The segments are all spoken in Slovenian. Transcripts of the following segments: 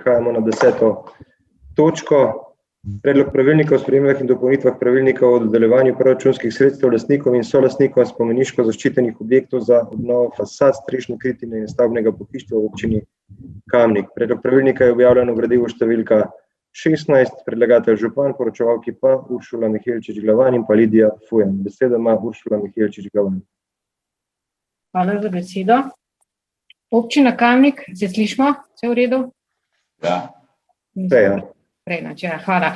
prehajamo na 10. točko. Predlog pravilnika o spremembah in dopolnitvah pravilnika o dodeljevanju proračunskih sredstev lastnikom in solastnikom spomeniško zaščitenih objektov za obnovo fasad, strešne kritine in stavbnega pohištva v občini Kamnik. Predlog pravilnika je objavljen v gradivu številka 16, predlagatelj župan, poročevalki pa Uršula Mihelčič Glavan in pa Lidija Fujan. Besedo ima Uršula Mihelčič Glavan. Hvala za besedo. Občina Kamnik, se slišimo? Vse v redu? Ja. Hvala.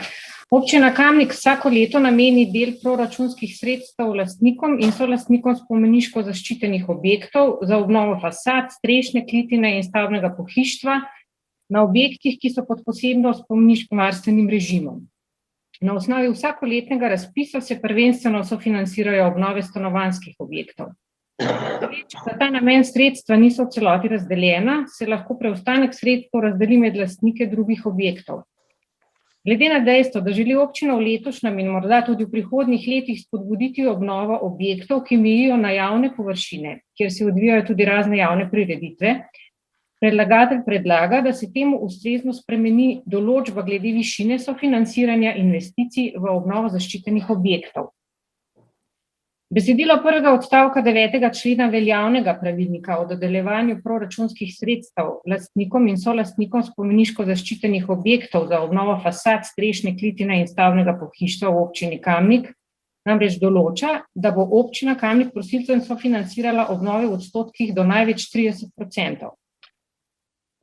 Občina Kamnik vsako leto nameni del proračunskih sredstev lastnikom in solastnikom spomeniško zaščitenih objektov za obnovo fasad, strešne kritine in stavbnega pohištva na objektih, ki so pod posebno spomeniško-varstvenim režimom. Na osnovi vsakoletnega razpisa se prvenstveno sofinancirajo obnove stanovanjskih objektov. Če za ta namen sredstva niso v celoti razdeljena, se lahko preostanek sredstev razdeli med lastnike drugih objektov. Glede na dejstvo, da želi občina v letošnjem in morda tudi v prihodnjih letih spodbuditi obnovo objektov, ki mejijo na javne površine, kjer se odvijajo tudi razne javne prireditve, predlagatelj predlaga, da se temu ustrezno spremeni določba glede višine sofinanciranja investicij v obnovo zaščitenih objektov. Besedilo prvega odstavka 9. člena veljavnega pravilnika o dodeljevanju proračunskih sredstev lastnikom in solastnikom spomeniško zaščitenih objektov za obnovo fasad, strešne kritine in stavbnega pohištva v občini Kamnik namreč določa, da bo občina Kamnik prosilcem sofinancirala obnove v odstotkih do največ 30%.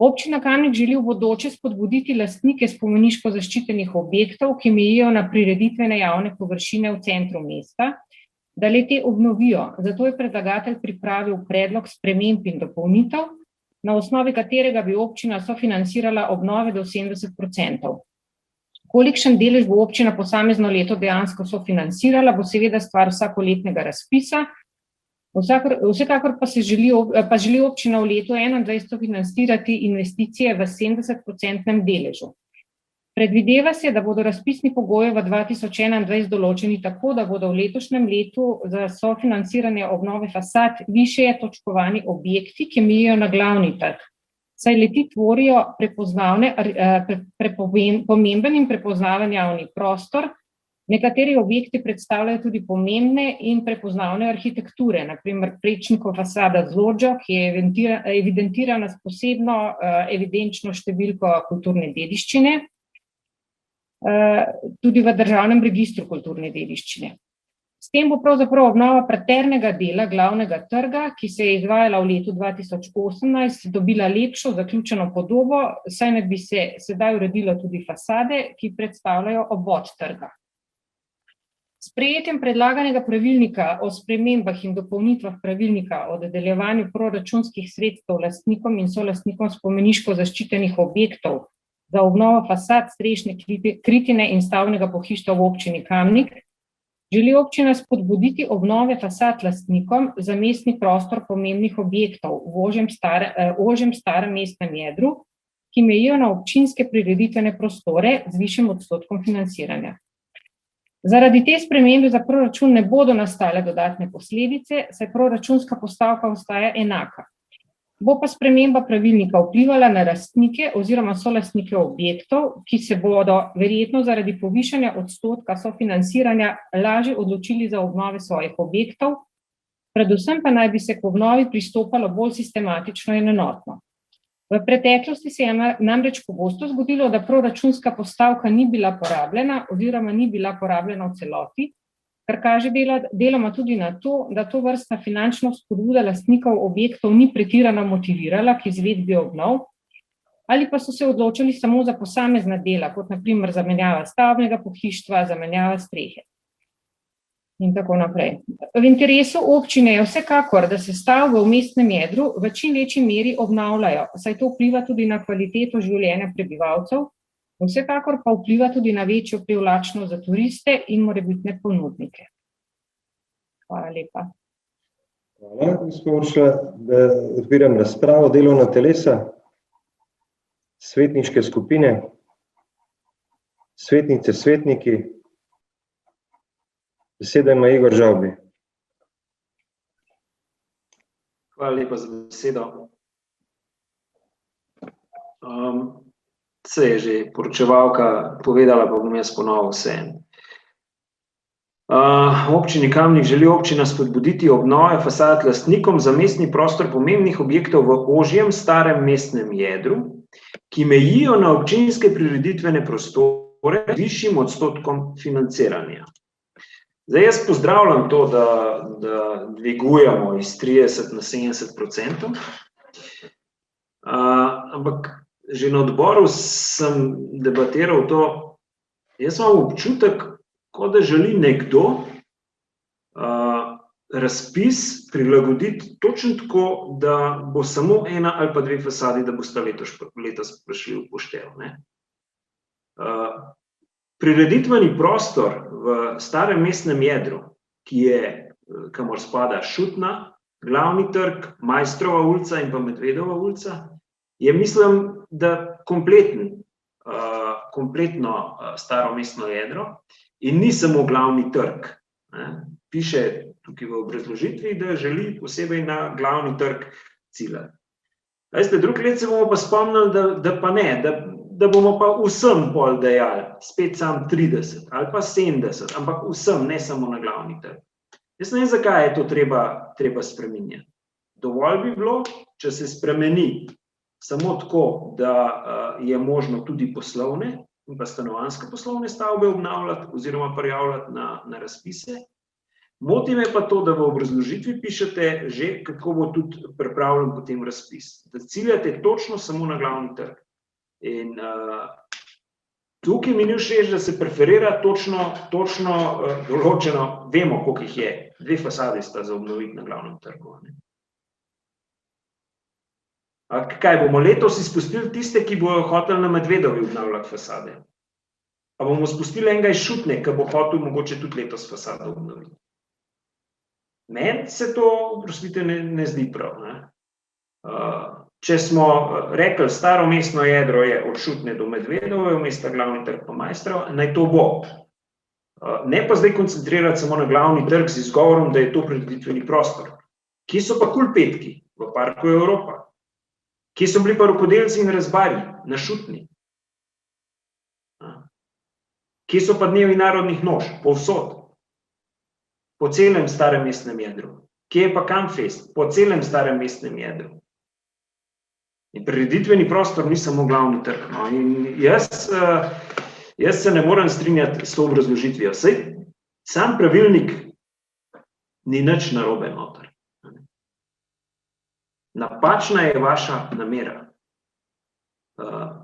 Občina Kamnik želi v bodoče spodbuditi lastnike spomeniško zaščitenih objektov, ki mejijo na prireditvene javne površine v centru mesta, da le-te obnovijo, zato je predlagatelj pripravil predlog sprememb in dopolnitev, na osnovi katerega bi občina sofinancirala obnove do 70%. Kolikšen delež bo občina posamezno leto dejansko sofinancirala, bo seveda stvar vsakoletnega razpisa, vsekakor pa želi občina v letu 2021 sofinancirati investicije v 70% deležu. Predvideva se, da bodo razpisni pogoji v 2021 določeni tako, da bodo v letošnjem letu za sofinanciranje obnove fasad višje točkovani objekti, ki mejijo na glavni trg, saj le-ti tvorijo pomemben in prepoznaven javni prostor. Nekateri objekti predstavljajo tudi pomembne in prepoznavne arhitekture, na primer Plečnikova fasada z lođo, ki je evidentirana s posebno evidenčno številko kulturne dediščine, tudi v državnem registru kulturne dediščine. S tem bo pravzaprav obnova parternega dela glavnega trga, ki se je izvajala v letu 2018, dobila lepšo zaključeno podobo, saj naj bi se sedaj uredilo tudi fasade, ki predstavljajo obvod trga. S sprejetjem predlaganega pravilnika o spremembah in dopolnitvah pravilnika o dodeljevanju proračunskih sredstev lastnikom in solastnikom spomeniško zaščitenih objektov za obnovo fasad, strešne kritine in stavbnega pohištva v občini Kamnik, želi občina spodbuditi obnove fasad lastnikom za mestni prostor pomembnih objektov v ožjem starem mestnem jedru, ki mejijo na občinske prireditvene prostore z višjim odstotkom financiranja. Zaradi te spremembe za proračun ne bodo nastale dodatne posledice, saj proračunska postavka ostaja enaka. Bo pa sprememba pravilnika vplivala na lastnike oziroma solastnike objektov, ki se bodo verjetno zaradi povišanja odstotka sofinanciranja lažje odločili za obnove svojih objektov, predvsem pa naj bi se k obnovi pristopalo bolj sistematično in enotno. V preteklosti se je namreč pogosto zgodilo, da proračunska postavka ni bila porabljena oziroma ni bila porabljena v celoti, kar kaže deloma tudi na to, da tovrstna finančna spodbuda lastnikov objektov ni pretirano motivirala k izvedbi obnov, ali pa so se odločili samo za posamezna dela, kot na primer zamenjava stavbnega pohištva, zamenjava strehe in tako naprej. V interesu občine je vsekakor, da se stavbe v mestnem jedru v čim večji meri obnavljajo, saj to vpliva tudi na kvaliteto življenja prebivalcev, vsekakor pa vpliva tudi na večjo privlačnost za turiste in morebitne ponudnike. Hvala lepa. Hvala, gospod Uršula. Odpiram razpravo, delovna telesa, svetniške skupine, svetnice, svetniki. Beseda ima Igor Žavbi. Hvala lepa za besedo. Se je že poročevalka povedala, pa bom jaz ponovil vseeno. Občini Kamnik želi občina spodbuditi obnove fasad lastnikom za mestni prostor pomembnih objektov v ožjem starem mestnem jedru, ki mejijo na občinske prireditvene prostore z višjim odstotkom financiranja. Zdaj, jaz pozdravljam to, da dvigujemo iz 30 na 70%, ampak že na odboru sem debatiral to, jaz imam občutek, kot da želi nekdo razpis prilagoditi točno tako, da bo samo ena ali pa dve fasadi, da bosta letos prišli v poštev. Prireditveni prostor v starem mestnem jedru, kamor spada Šutna, Glavni trg, Maistrova ulica in pa Medvedova ulica, je, mislim, da kompletno staro mestno jedro in ni samo Glavni trg. Piše tukaj v obrazložitvi, da želi posebej na Glavni trg ciljati. Veste, drug let se bomo pa spomnili, da pa ne, da bomo pa vsem pol dejali, spet sam 30 ali pa 70, ampak vsem, ne samo na Glavni trg. Jaz ne vem, zakaj je to treba spreminjati. Dovolj bi bilo, če se spremeni samo tako, da je možno tudi poslovne in pa stanovanjske poslovne stavbe obnavljati oziroma prijavljati na razpise. Moti me pa to, da v obrazložitvi pišete že, kako bo tudi pripravljen potem razpis. Da ciljate točno samo na Glavni trg. In tukaj mi ni všeč, da se preferira točno določeno, vemo, koliko jih je, 2 fasadi sta za obnoviti na Glavnem trgu. Kaj, bomo letos izpustili tiste, ki bojo hoteli na Medvedovi obnavljati fasade? A bomo spustili enega iz Šutne, ki bo hotel mogoče tudi letos fasado obnoviti? Meni se to, oprostite, ne zdi prav. Če smo rekli, staro mestno jedro je od Šutne do Medvedove, vmes sta Glavni trg pa Maistrova, naj to bo. Ne pa zdaj koncentrirati samo na Glavni trg z izgovorom, da je to prireditveni prostor. Kje so pa kulpetki? V parku Evropa. Kje so bili pa rokodelci in rezbarji? Na Šutni. Kje so pa dnevi narodnih noš? Povsod. Po celem starem mestnem jedru. Kje je pa Kampfest? Po celem starem mestnem jedru. In prireditveni prostor ni samo Glavni trg. In jaz se ne morem strinjati s to obrazložitvijo. Saj sam pravilnik ni nič narobe noter. Napačna je vaša namera.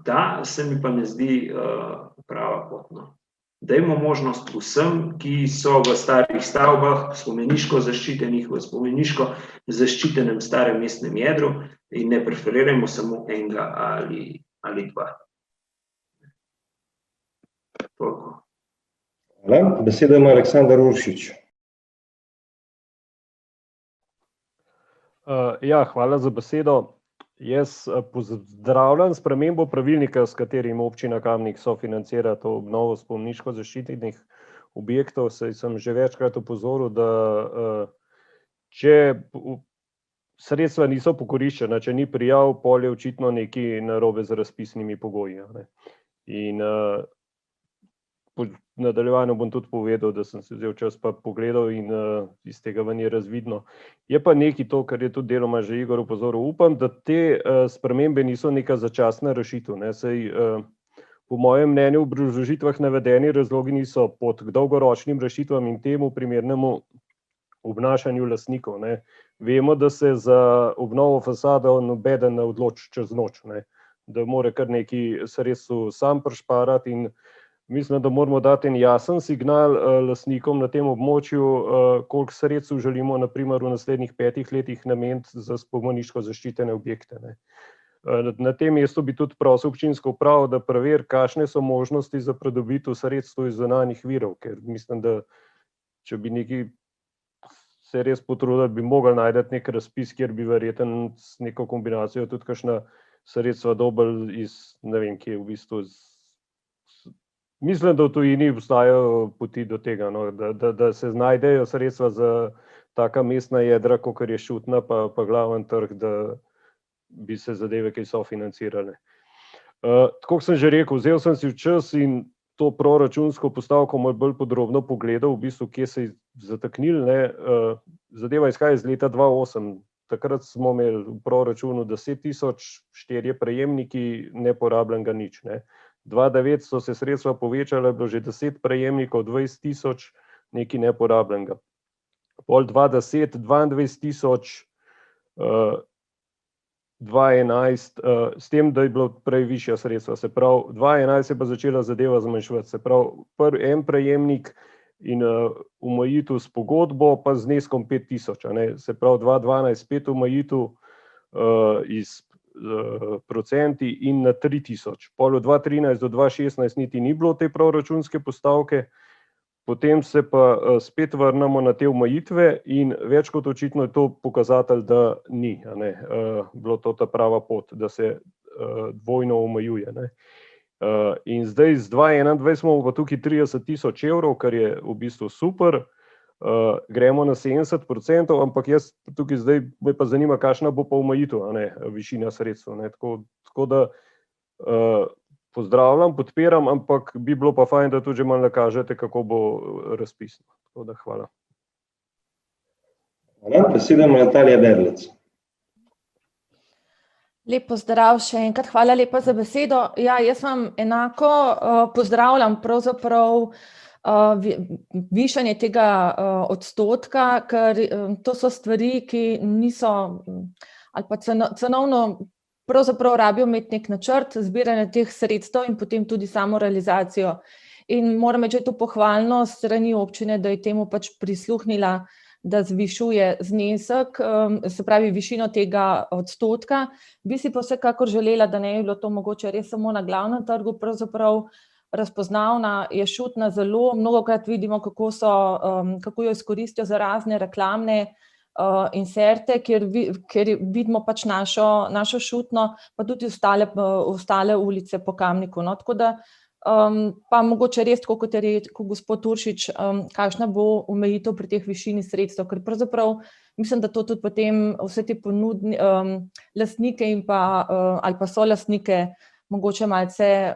Ta se mi pa ne zdi prava pot. Dajmo možnost vsem, ki so v starih stavbah, spomeniško zaščitenih, v spomeniško zaščitenem starem mestnem jedru in ne preferirajmo samo enega ali dva. Toliko. Hvala. Besedo ima Aleksander Uršič. Hvala za besedo. Jaz pozdravljam spremembo pravilnika, s katerim občina Kamnik sofinancira to obnovo spomeniško zaščitenih objektov. Saj sem že večkrat opozoril, da če sredstva niso pokoriščena, če ni prijav, pol je očitno nekaj narobe z razpisnimi pogoji. In v nadaljevanju bom tudi povedal, da sem se vzel čas pa pogledal in iz tega ven je razvidno. Je pa nekaj to, kar je tudi deloma že Igor opozoril. Upam, da te spremembe niso neka začasna rešitev. Saj po mojem mnenju v obrazložitvah navedeni razlogi niso pod dolgoročnim rešitvam in temu primernemu obnašanju lastnikov. Vemo, da se za obnovo fasade nobeden ne odloči čez noč, da mora kar nekaj sredstev sam prišparati in mislim, da moramo dati en jasen signal lastnikom na tem območju, koliko sredstev želimo na primer v naslednjih 5 letih nameniti za spomeniško zaščitene objekte. Na tem mestu bi tudi prosil občinsko upravo, da preveri, kakšne so možnosti za pridobitev sredstev iz zunanjih virov, ker mislim, da če bi nekaj se res potrudili, bi mogli najti nek razpis, kjer bi verjetno s neko kombinacijo tudi kakšna sredstva dobili iz, ne vem, kje v bistvu. Mislim, da v tujini obstajajo poti do tega, da se znajdejo sredstva za taka mestna jedra, kakor je Šutna pa Glaven trg, da bi se zadeve kaj sofinancirale. Tako sem že rekel, vzel sem si v čas in to proračunsko postavko malo bolj podrobno pogledal, v bistvu, kje se je zataknil. Zadeva izhaja iz leta 2008. Takrat smo imeli v proračunu 10.000, 4 prejemniki, neporabljenega nič. 2009 so se sredstva povečala, je bilo že 10 prejemnikov, 20.000, nekaj neporabljenega. Pol 2010, 22.000, 2011, s tem, da je bilo prej višja sredstva. Se pravi, 2011 je pa začela zadeva zmanjševati. Se pravi, en prejemnik in omejitev s pogodbo, pa z zneskom 5.000. Se pravi, 2012 5 omejitev iz procenti in na 3.000. Pol od 2013 do 2016 niti ni bilo te proračunske postavke, potem se pa spet vrnemo na te omejitve in več kot očitno je to pokazatelj, da ni bilo to ta prava pot, da se dvojno omejuje. In zdaj z 2021 smo pa tukaj 30.000 evrov, kar je v bistvu super, gremo na 70%, ampak jaz tukaj zdaj me pa zanima, kakšna bo pa omejitev, višina sredstev. Tako da pozdravljam, podpiram, ampak bi bilo pa fajn, da tudi že malo nakažete, kako bo razpisno. Tako da hvala. Hvala, besedo ima Natalija Berlec. Lep pozdrav še enkrat, hvala lepa za besedo. Ja, jaz vam enako pozdravljam pravzaprav višanje tega odstotka, ker to so stvari, ki niso, ali pa cenovno pravzaprav rabijo imeti nek načrt zbiranja teh sredstev in potem tudi samo realizacijo. In moram reči, to pohvalno strani občine, da je temu pač prisluhnila, da zvišuje znesek, se pravi višino tega odstotka. Bi si pa vsekakor želela, da ne bi bilo to mogoče res samo na glavnem trgu, pravzaprav razpoznavna, je šutna zelo, mnogokrat vidimo, kako jo izkoristijo za razne reklamne inserte, kjer vidimo pač našo šutno, pa tudi ostale ulice po Kamniku. Tako da pa mogoče res, tako kot je rekel gospod Uršič, kakšna bo omejitev pri teh višini sredstev, ker pravzaprav mislim, da to tudi potem vse te lastnike in pa ali pa solastnike mogoče malce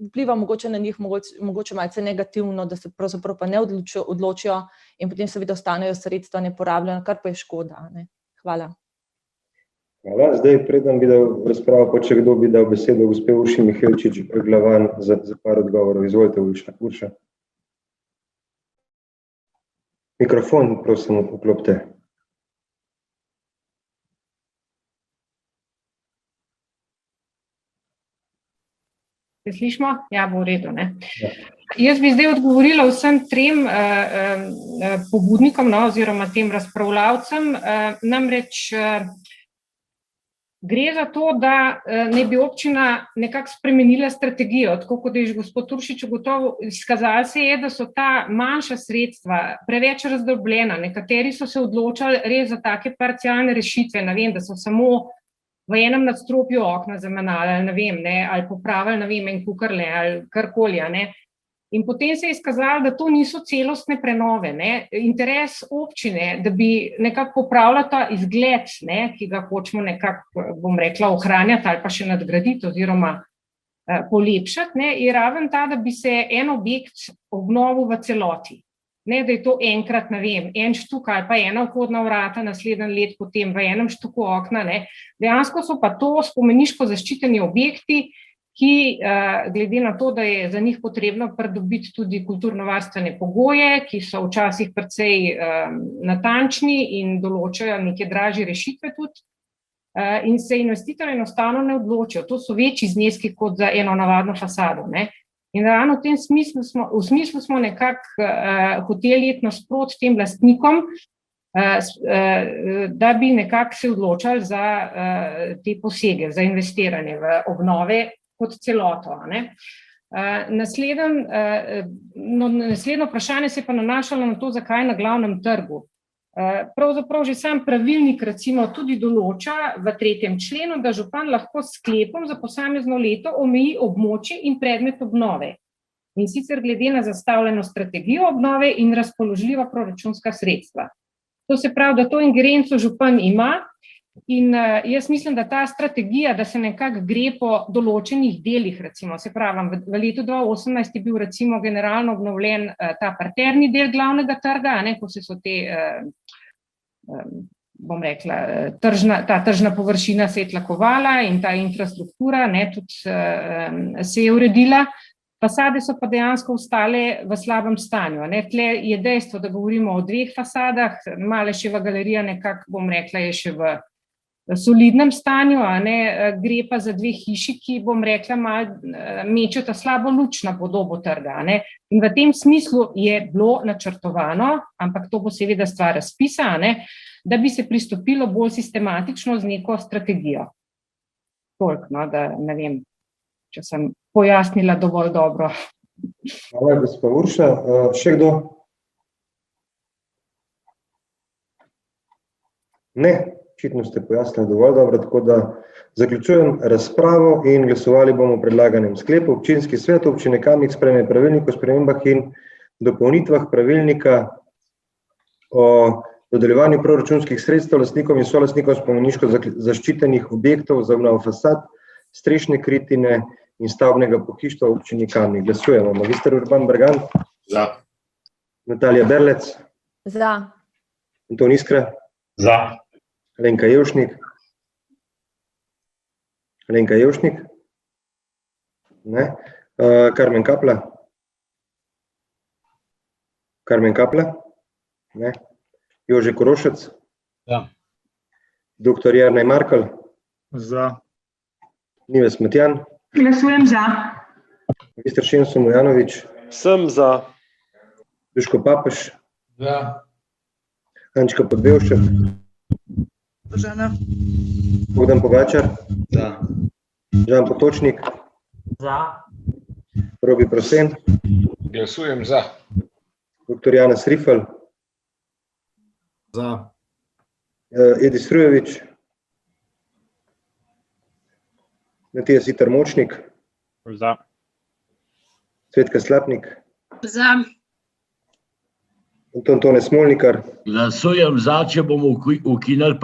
vpliva mogoče na njih mogoče malce negativno, da se pravzaprav pa ne odločijo in potem seveda ostanejo sredstva neporabljena, kar pa je škoda. Hvala. Hvala. Zdaj, preden bi dal razpravo, pa če kdo bi dal besedo gospe Urši Miheličič Glavan za par odgovorov. Izvolite, Urša. Mikrofon, prosim, vklopite. Se slišimo? Ja, bo v redu. Jaz bi zdaj odgovorila vsem trem pobudnikom oziroma tem razpravljavcem. Namreč gre za to, da ne bi občina nekako spremenila strategijo, tako kot je že gospod Uršič ugotovil, izkazalo se je, da so ta manjša sredstva preveč razdrobljena. Nekateri so se odločali res za take parcialne rešitve, ne vem, da so samo v enem nadstropju okna zamenjali, ali popravili, en kukrle ali karkoli. In potem se je izkazalo, da to niso celostne prenove. Interes občine, da bi nekako popravila ta izgled, ki ga hočemo nekako, bom rekla, ohranjati ali pa še nadgraditi oziroma polepšati, je raven ta, da bi se en objekt obnovil v celoti. Da je to enkrat, en štuk ali pa ena vhodna vrata, naslednji let potem v enem štuku okna. Dejansko so pa to spomeniško zaščiteni objekti, ki glede na to, da je za njih potrebno pridobiti tudi kulturno-varstvene pogoje, ki so včasih precej natančni in določajo neke dražje rešitve tudi, in se investitor enostavno ne odločijo. To so večji zneski kot za eno navadno fasado. In ravno v tem smislu smo nekako hoteli iti nasproti tem lastnikom, da bi nekako se odločali za te posege, za investiranje v obnove kot celoto. Naslednje vprašanje se pa nanašalo na to, zakaj na glavnem trgu. Pravzaprav že sam pravilnik recimo tudi določa v 3. členu, da župan lahko s sklepom za posamezno leto omeji območje in predmet obnove. In sicer glede na zastavljeno strategijo obnove in razpoložljiva proračunska sredstva. To se pravi, da to ingerenco župan ima In jaz mislim, da ta strategija, da se nekako gre po določenih delih, recimo, se pravim, v letu 2018 je bil recimo generalno obnovljen ta parterni del glavnega trga, ko so te, bom rekla, ta tržna površina se je tlakovala in ta infrastruktura tudi se je uredila. Fasade so pa dejansko ostale v slabem stanju. Tle je dejstvo, da govorimo o 2 fasadah, Maleševa galerija nekako, bom rekla, je še v solidnem stanju, gre pa za 2 hiši, ki, bom rekla, mečeta slabo luč na podobo trga. In v tem smislu je bilo načrtovano, ampak to bo seveda stvar razpisa, da bi se pristopilo bolj sistematično z neko strategijo. Toliko, da ne vem, če sem pojasnila dovolj dobro. Hvala, gospa Urša. Še kdo? Ne, očitno ste pojasnili dovolj dobro, tako da zaključujem razpravo in glasovali bomo o predlaganem sklepu. Občinski svet občine Kamnik sprejme pravilnik o spremembah in dopolnitvah pravilnika o dodeljevanju proračunskih sredstev lastnikom in solastnikom spomeniško zaščitenih objektov za obnovo fasad, strešne kritine in stavbnega pohištva v občini Kamnik. Glasujemo. Magister Urban Bergan? Za. Natalija Berlec? Za. Anton Iskra? Za. Alenka Jevšnik? Alenka Jevšnik? Ne. Karmen Kapla? Karmen Kapla? Ne. Jože Korošec? Za. Doktor Jernej Markel? Za. Nives Matjan? Glasujem za. Magister Šemso Mujanovič? Sem za. Duško Papež? Za. Ančka Podbevšek? Božana. Bogdan Pogačar? Za. Žan Potočnik? Za. Robi Prosen? Glasujem za. Doktor Janez Rifel? Za. Edi Strujevič? Matija Siter Močnik? Za. Cvetka Slapnik? Za. Anton Tone Smolnikar? Glasujem za, če bomo ukinili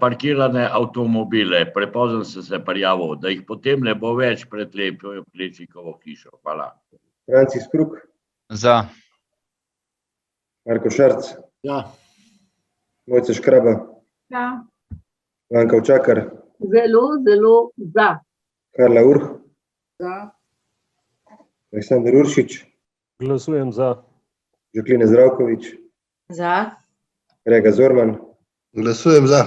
parkirane avtomobile. Prepozno sem se prijavil, da jih potem ne bo več pred Plečnikovo hišo. Hvala. Franci Spruk? Za. Marko Šarc? Ja. Mojca Škraba? Ja. Vanka Učakar? Zelo, zelo za. Karla Urh? Za. Aleksandar Uršič? Glasujem za. Žaklina Zdravkovič? Za. Rega Zorman? Glasujem za.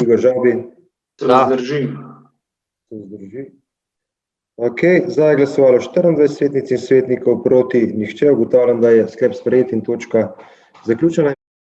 Igor Žavbi? Se vzdržim. Se vzdrži. Ok, za je glasovalo 24 svetnic in svetnikov, proti nihče. Ugotavljam, da je sklep sprejet in točka zaključena.